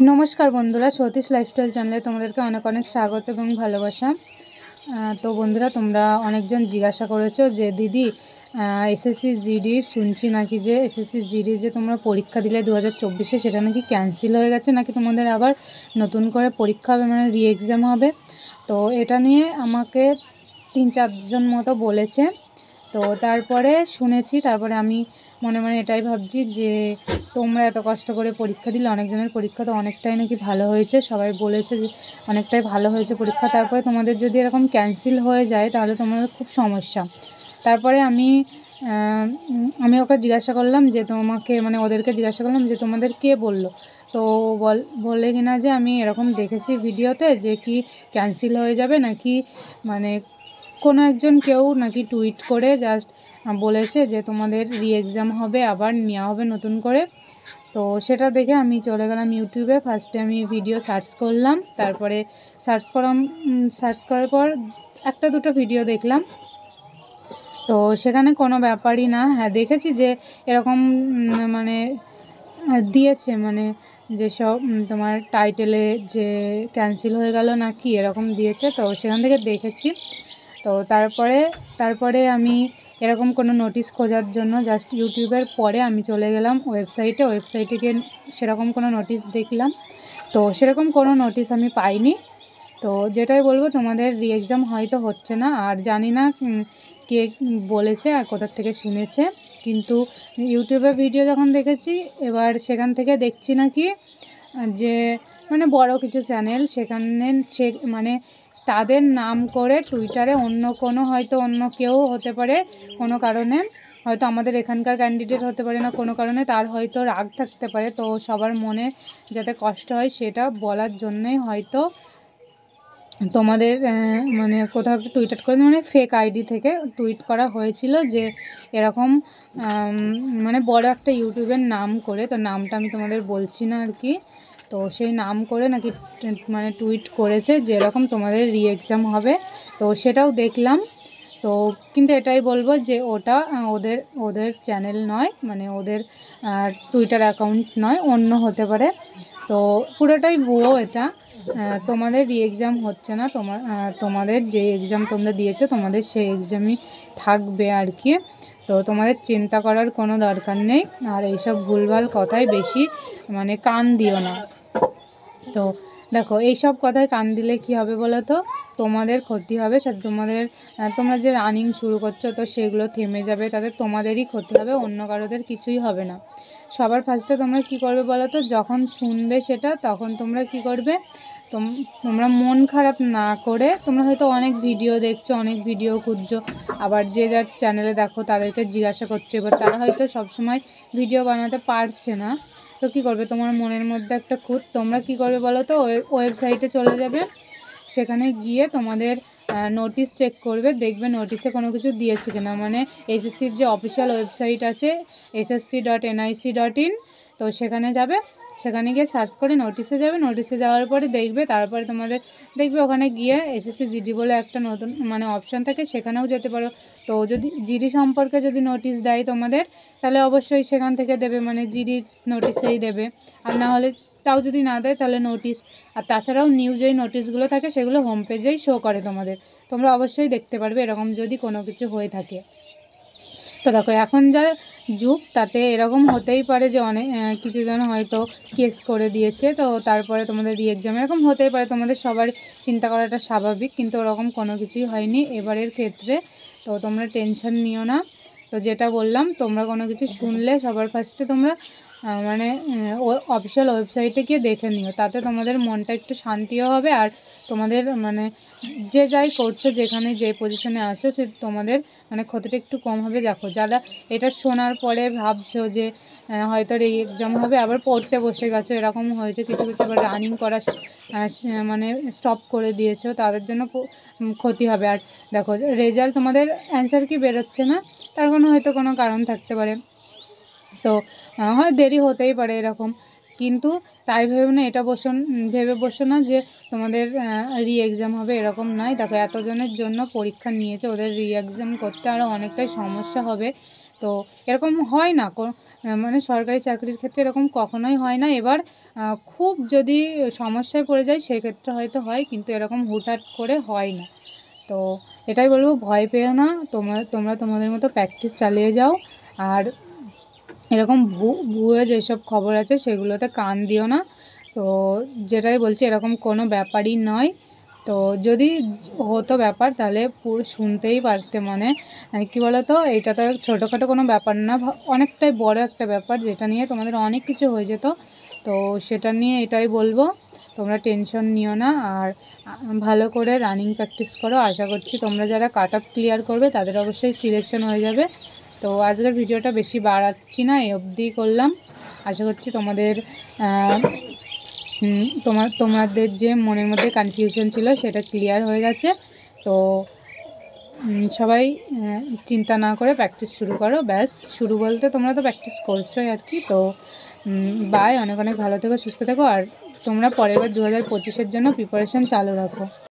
नमस्कार बंधुरा सतीश लाइफस्टाइल चैनले तुम्हादेरके अनेक अनेक स्वागत एवं भालोबासा। तो बंधुरा तोमरा अनेकजन जिज्ञासा करेছো जे दीदी एसएससी जिडिर शुनछि नाकि जे एसएससी जिडिर जे तोमरा परीक्षा दिले 2024 सेटा नाकि कैंसिल हो गेछे नाकि तोमादेर आबार नतून करे परीक्षा होबे माने रि एग्जाम होबे। तो एटा निये आमाके 3-4 जन मतो बोलेছে। तो तारपरे शुनेছি तारपरे आमी मने मने एटाई भाबছি যে তোমরা এত কষ্ট করে পরীক্ষা দিলে অনেকজনের পরীক্ষা তো অনেকটাই নাকি ভালো হয়েছে, সবাই বলেছে যে অনেকটাই ভালো হয়েছে পরীক্ষা, তারপরে তোমাদের যদি এরকম ক্যান্সেল হয়ে যায় তাহলে তোমাদের খুব সমস্যা। তারপরে আমি ওকে জিজ্ঞাসা করলাম যে তোমাকে মানে ওদেরকে জিজ্ঞাসা করলাম যে তোমাদের কে বললো। তো বলে কিনা যে আমি এরকম দেখেছি ভিডিওতে যে কি ক্যান্সেল হয়ে যাবে নাকি মানে কোনো একজন কেউ নাকি টুইট করে জাস্ট বলেছে যে তোমাদের রি এক্সাম হবে, আবার নেওয়া হবে নতুন করে। তো সেটা দেখে আমি চলে গেলাম ইউটিউবে। ফার্স্টে আমি ভিডিও সার্চ করলাম, তারপরে সার্চ করার পর একটা দুটো ভিডিও দেখলাম। তো সেখানে কোনো ব্যাপারই না। হ্যাঁ, দেখেছি যে এরকম মানে দিয়েছে মানে যেসব তোমার টাইটেলে যে ক্যান্সেল হয়ে গেল নাকি এরকম দিয়েছে, তো সেখান থেকে দেখেছি। তো তারপরে আমি এরকম কোনো নোটিশ খোঁজার জন্য জাস্ট ইউটিউবের পরে আমি চলে গেলাম ওয়েবসাইটে গিয়ে সেরকম কোনো নোটিশ দেখলাম। তো সেরকম কোনো নোটিশ আমি পাইনি। তো যেটাই বলবো তোমাদের রি এক্সাম হয়তো হচ্ছে না, আর জানি না কে বলেছে আর কোথা থেকে শুনেছে, কিন্তু ইউটিউবে ভিডিও যখন দেখেছি এবার সেখান থেকে দেখছি নাকি যে মানে বড় কিছু চ্যানেল সেখানে মানে তাদের নাম করে টুইটারে অন্য কেউ হতে পারে, কোনো কারণে হয়তো আমাদের এখানকার ক্যান্ডিডেট হতে পারে না, কোনো কারণে তার হয়তো রাগ থাকতে পারে। তো সবার মনে যাতে কষ্ট হয় সেটা বলার জন্যই হয়তো তোমাদের মানে কোথাও একটা টুইট করে মানে ফেক আইডি থেকে টুইট করা হয়েছিল যে এরকম মানে বড় একটা ইউটিউবের নাম করে, তো নামটা আমি তোমাদের বলছি না আর কি। তো সেই নাম করে নাকি মানে টুইট করেছে যে এরকম তোমাদের রি এক্সাম হবে। তো সেটাও দেখলাম। তো কিন্তু এটাই বলবো যে ওটা ওদের চ্যানেল নয়, মানে ওদের টুইটার অ্যাকাউন্ট নয়, অন্য হতে পারে। তো পুরোটাই ভুয়ো এটা। তোমাদের রি এক্সাম হচ্ছে না, তোমাদের যে এক্সাম তোমরা দিয়েছো তোমাদের সেই এক্সামই থাকবে আর কি। তো তোমাদের চিন্তা করার কোনো দরকার নেই, আর এইসব ভুলভাল কথায় বেশি মানে কান দিও না। তো দেখো এইসব কথায় কান দিলে কি হবে বলো তো, তোমাদের ক্ষতি হবে। সাথে তোমরা যে রানিং শুরু করছো তো সেগুলো থেমে যাবে, তাতে তোমাদেরই ক্ষতি হবে, অন্য কারোদের কিছুই হবে না। সবার ফার্স্টে তোমরা কি করবে বলো তো, যখন শুনবে সেটা তখন তোমরা কি করবে, তোমরা মন খারাপ না করে, তোমরা হয়তো অনেক ভিডিও দেখছো, অনেক ভিডিও খুঁজছো, আবার যে যার চ্যানেলে দেখো তাদেরকে জিজ্ঞাসা করছো, এবার তারা হয়তো সবসময় ভিডিও বানাতে পারছে না। তো কী করবে, তোমার মনের মধ্যে একটা খুঁত, তোমরা কী করবে বলো তো, ওয়েবসাইটে চলে যাবে, সেখানে গিয়ে তোমাদের নোটিশ চেক করবে, দেখবে নোটিশে কোনো কিছু দিয়েছে কিনা। মানে এসএসসির যে অফিসিয়াল ওয়েবসাইট আছে ssc.nic.in, তো সেখানে যাবে, সেখানে গিয়ে সার্চ করে নোটিশে যাবে, নোটিশে যাওয়ার পরে দেখবে, তারপরে তোমাদের দেখবে ওখানে গিয়ে এসএসসি জিডি বলে একটা নতুন মানে অপশান থাকে, সেখানেও যেতে পারো। তো যদি জিডি সম্পর্কে যদি নোটিশ দেয় তোমাদের, তাহলে অবশ্যই সেখান থেকে দেবে, মানে জিডি নোটিশেই দেবে। আর না হলে তাও যদি না দেয় তাহলে নোটিশ, আর তাছাড়াও নিউজেই নোটিশগুলো থাকে সেগুলো হোম পেজেই শো করে তোমাদের, তোমরা অবশ্যই দেখতে পারবে এরকম যদি কোনো কিছু হয়ে থাকে। তো দেখো এখন যা যুগ তাতে এরকম হতেই পারে যে অনেক কিছুজন হয়তো কেস করে দিয়েছে, তো তারপরে তোমাদের রি এক্সাম এরকম হতেই পারে, তোমাদের সবার চিন্তা করাটা স্বাভাবিক, কিন্তু ওরকম কোনো কিছুই হয়নি এবারের ক্ষেত্রে। তো তোমরা টেনশন নিও না। তো যেটা বললাম, তোমরা কোনো কিছু শুনলে সবার ফার্স্টে তোমরা মানে অফিসিয়াল ওয়েবসাইটে গিয়ে দেখে নিও, তাতে তোমাদের মনটা একটু শান্তিও হবে, আর তোমাদের মানে যে যাই করছো, যেখানে যে পজিশনে আছো, সে তোমাদের মানে ক্ষতিটা একটু কম হবে। দেখো যারা এটা শোনার পরে ভাবছো যে হয়তো এই এক্সাম হবে, আবার পড়তে বসে গেছো, এরকম হয়েছে কিছু আবার রানিং করা মানে স্টপ করে দিয়েছো, তাদের জন্য ক্ষতি হবে। আর দেখো রেজাল্ট তোমাদের অ্যান্সার কি বেরোচ্ছে না, তার হয়তো কোনো কারণ থাকতে পারে, তো হয় দেরি হতেই পারে এরকম, কিন্তু তাই ভেবে না এটা ভেবে বসো না যে তোমাদের রি এক্সাম হবে, এরকম নয়। দেখো এতজনের জন্য পরীক্ষা নিয়েছে, ওদের রি এক্সাম করতে আরও অনেকটাই সমস্যা হবে। তো এরকম হয় না, মানে সরকারি চাকরির ক্ষেত্রে এরকম কখনোই হয় না। এবার খুব যদি সমস্যায় পড়ে যায় সেক্ষেত্রে হয়তো হয়, কিন্তু এরকম হুটহাট করে হয় না। তো এটাই বলবো, ভয় পেও না, তোমরা তোমাদের মতো প্র্যাকটিস চালিয়ে যাও। আর এরকম ভুয়ো যেসব খবর আছে সেগুলোতে কান দিও না। তো যেটাই বলছি এরকম কোনো ব্যাপারই নয়। তো যদি হতো ব্যাপার তাহলে পুরো শুনতেই পারতে। মানে কী বলো তো, এটা তো ছোটোখাটো কোনো ব্যাপার না, অনেকটাই বড় একটা ব্যাপার, যেটা নিয়ে তোমাদের অনেক কিছু হয়ে যেত। তো সেটা নিয়ে এটাই বলবো, তোমরা টেনশন নিও না। আর ভালো করে রানিং প্র্যাকটিস করো। আশা করছি তোমরা যারা কাট অফ ক্লিয়ার করবে তাদের অবশ্যই সিলেকশন হয়ে যাবে। তো আজকের ভিডিওটা বেশি বাড়াচ্ছি না, এই অবধি করলাম। আশা করছি তোমাদের যে মনের মধ্যে কনফিউশন ছিল সেটা ক্লিয়ার হয়ে গেছে। তো সবাই চিন্তা না করে প্র্যাকটিস শুরু করো। ব্যাস, শুরু বলতে তোমরা তো প্র্যাকটিস করছোই আর কি। তো বাই, অনেক অনেক ভালো থেকো, সুস্থ থেকো। আর তোমরা পরের বার 2025-এর জন্য প্রিপারেশন চালু রাখো।